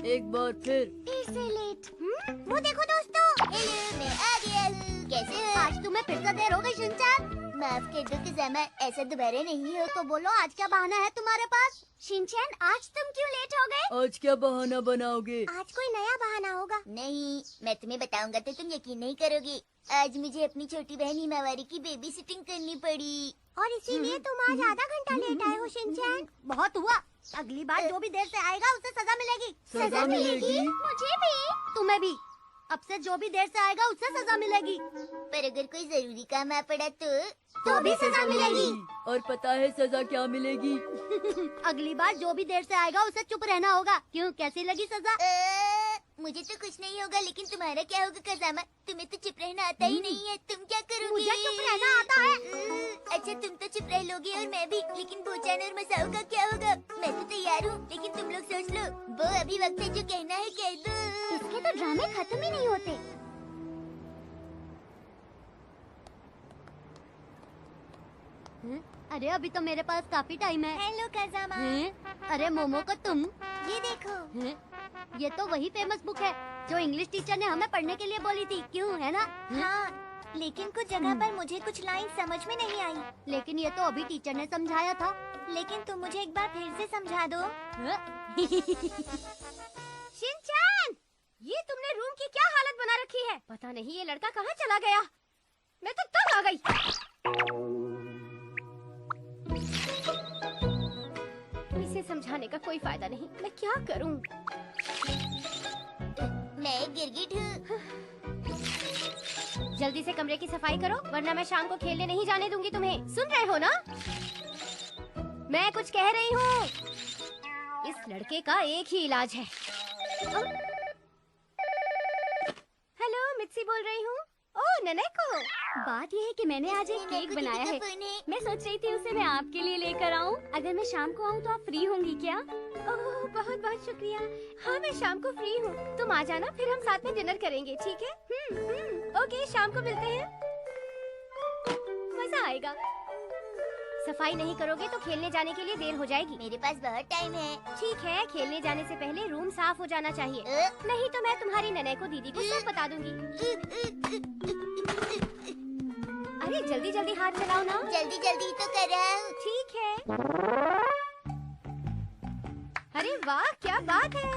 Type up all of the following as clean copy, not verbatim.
एक बार फिर से लेट। वो देखो दोस्तों। हेलो, मैं आ गया हूँ। कैसे हो? आज तुम्हें फिर से देर हो गई शिनचैन। माफ कर दो किज़ामा, ऐसा दोबारा नहीं हो। तो बोलो आज क्या बहाना है तुम्हारे पास? शिनचैन, आज तुम क्यों लेट हो गए? आज क्या बहाना बनाओगे? आज कोई नया बहाना होगा। नहीं, मैं तुम्हें बताऊंगा तो तुम यकीन नहीं करोगे। आज मुझे अपनी छोटी बहन हिमावारी की बेबी सिटिंग करनी पड़ी और इसीलिए तुम आज आधा घंटा लेट आए हो शिनचैन। बहुत हुआ। अगली बार जो भी देर से आएगा उसे सजा मिलेगी। सजा मिलेगी? मुझे भी, तुम्हें भी। अब से जो भी देर से आएगा उससे सजा मिलेगी। पर अगर कोई जरूरी काम आ पड़ा तो भी सजा मिलेगी। और पता है सजा क्या मिलेगी? अगली बार जो भी देर से आएगा उसे चुप रहना होगा। क्यों, कैसी लगी सजा? मुझे तो कुछ नहीं होगा, लेकिन तुम्हारा क्या होगा किज़ामा? तुम्हें तो चुप रहना आता ही नहीं है। तुम क्या करोगी? मुझे चुप रहना आता है। अच्छा, तुम तो चुप रह लोगी और मैं भी, लेकिन बोचान और मसाओ का क्या होगा? मैं तो तैयार हूँ, लेकिन तुम लोग सोच लो। वो अभी वक्त है, जो कहना है कह दो। इसके तो ड्रामे खत्म ही नहीं होते। अरे अभी तो मेरे पास काफी टाइम है। हेलो किज़ामा। अरे मोमो को तुम ये देखो। ये तो वही फेमस बुक है जो इंग्लिश टीचर ने हमें पढ़ने के लिए बोली थी, क्यों, है ना? हाँ, लेकिन कुछ जगह पर मुझे कुछ लाइन समझ में नहीं आई। लेकिन ये तो अभी टीचर ने समझाया था। लेकिन तुम मुझे एक बार फिर से समझा दो। शिनचैन, ये तुमने रूम की क्या हालत बना रखी है? पता नहीं ये लड़का कहाँ चला गया। मैं तो तंग आ गई। इसे समझाने का कोई फायदा नहीं। मैं क्या करूं? मैं गिरगिट हूँ। जल्दी से कमरे की सफाई करो, वरना मैं शाम को खेलने नहीं जाने दूंगी तुम्हें। सुन रहे हो ना? मैं कुछ कह रही हूँ। इस लड़के का एक ही इलाज है। हेलो, मित्सी बोल रही हूँ। ओह, ननेको। बात यह है कि मैंने आज एक केक बनाया है। मैं सोच रही थी उसे मैं आपके लिए लेकर आऊं। अगर मैं शाम को आऊं तो आप फ्री होंगी क्या? ओह, बहुत बहुत शुक्रिया। हाँ, मैं शाम को फ्री हूँ। तुम आ जाना, फिर हम साथ में डिनर करेंगे, ठीक है? ओके, शाम को मिलते हैं। मजा आएगा। सफाई नहीं करोगे तो खेलने जाने के लिए देर हो जाएगी। मेरे पास बहुत टाइम है। ठीक है, खेलने जाने से पहले रूम साफ हो जाना चाहिए। नहीं तो मैं तुम्हारी ननेको दीदी को सब बता दूंगी। अरे जल्दी जल्दी हाथ चलाओ ना। जल्दी जल्दी तो कर रहा हूँ। ठीक है। अरे वाह, क्या बात है।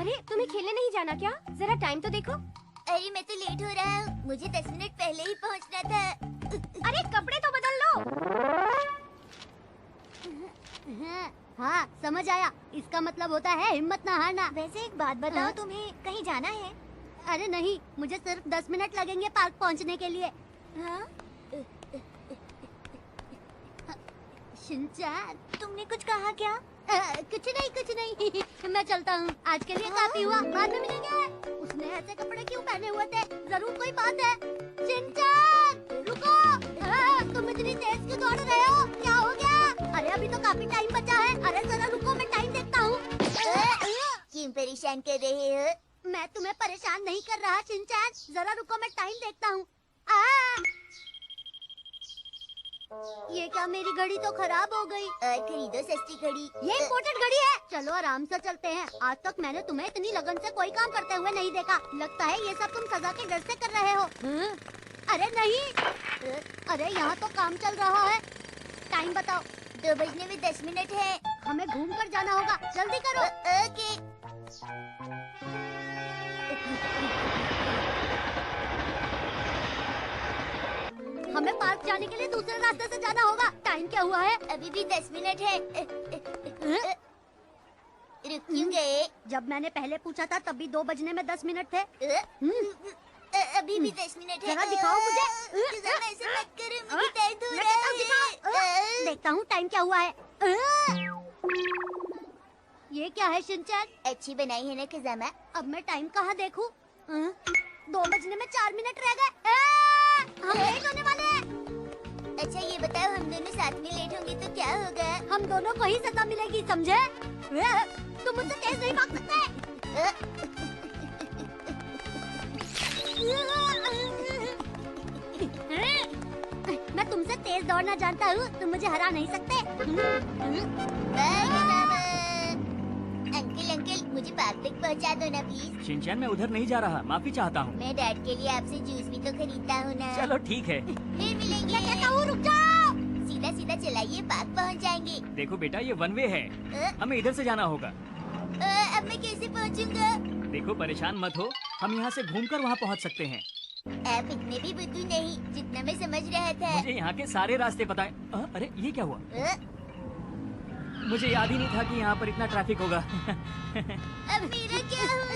अरे तुम्हें खेलने नहीं जाना क्या? जरा टाइम तो देखो। अरे मैं तो लेट हो रहा हूँ, मुझे 10 मिनट पहले ही पहुँचना था। अरे कपड़े तो बदल लो। हाँ, समझ आया। इसका मतलब होता है हिम्मत ना हारना। वैसे एक बात बताओ, तुम्हें कहीं जाना है? अरे नहीं, मुझे सिर्फ 10 मिनट लगेंगे पार्क पहुँचने के लिए। हाँ? शिनचैन, तुमने कुछ कहा क्या? कुछ नहीं। मैं चलता हूँ, आज के लिए काफी हुआ, बाद में मिलेंगे। उसने ऐसे कपड़े क्यों पहने हुए थे? जरूर कोई बात है। शिनचैन, रुको। तुम इतनी तेज क्यों दौड़ रहे हो? क्या हो गया? अरे अभी तो काफी टाइम बचा है। अरे जरा रुको, मैं टाइम देखता हूँ। क्यों परेशान कर रहे हो? मैं तुम्हें परेशान नहीं कर रहा शिनचैन, जरा रुको, मैं टाइम देखता हूँ। ये क्या, मेरी घड़ी तो खराब हो गई। खरीदो सस्ती घड़ी। ये इम्पोर्टेड घड़ी है। चलो आराम से चलते हैं। आज तक मैंने तुम्हें इतनी लगन से कोई काम करते हुए नहीं देखा। लगता है ये सब तुम सजा के डर से कर रहे हो। अरे नहीं, अरे यहाँ तो काम चल रहा है। टाइम बताओ। 2 बजने में 10 मिनट है। हमें घूम कर जाना होगा, जल्दी करो। ओके। हमें पार्क जाने के लिए दूसरे रास्ते से जाना होगा। टाइम क्या हुआ है? अभी भी 10 मिनट है। रुक क्यों गए? जब मैंने पहले पूछा था तब भी 2 बजने में 10 मिनट थे। अभी भी 10 मिनट है। जरा दिखाओ मुझे। ऐसे मत करो, मुझे दर्द हो रहा है। देखता हूँ टाइम क्या हुआ है। ये क्या है शिनचैन? अच्छी बनाई है ना किज़ामा। अब मैं टाइम कहाँ देखूँ? 2 बजने में 4 मिनट रह गए। हम लेट होने वाले हैं। अच्छा ये बताओ, हम दोनों साथ में लेट होंगे तो क्या होगा? हम दोनों को ही सजा मिलेगी, समझे? तुम मुझसे तेज नहीं भाग सकते। मैं तुमसे तेज दौड़ना जानता हूँ, तुम मुझे हरा नहीं सकते। अंकल मुझे पार्क तक पहुंचा दो ना प्लीज। शिनचैन मैं उधर नहीं जा रहा, माफी चाहता हूँ। मैं डैड के लिए आपसे जूस भी तो खरीदता हूँ ना। चलो ठीक है। फिर मिलेंगे। मैं कहता हूँ रुक जाओ। सीधा सीधा चलाइए, पार्क पहुँच जाएंगे। देखो बेटा ये वन वे है, हमें इधर से जाना होगा। अब मैं कैसे पहुँचूंगा? देखो परेशान मत हो, हम यहाँ से घूमकर वहाँ पहुँच सकते हैं। आप इतने भी बुद्धू नहीं जितना मैं समझ रहा था। मुझे यहाँ के सारे रास्ते पता है। अरे ये क्या हुआ? मुझे याद ही नहीं था कि यहाँ पर इतना ट्रैफिक होगा। अब मेरा क्या होगा?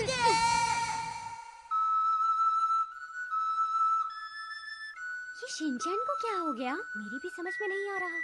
ये शिनचैन को क्या हो गया? मेरी भी समझ में नहीं आ रहा।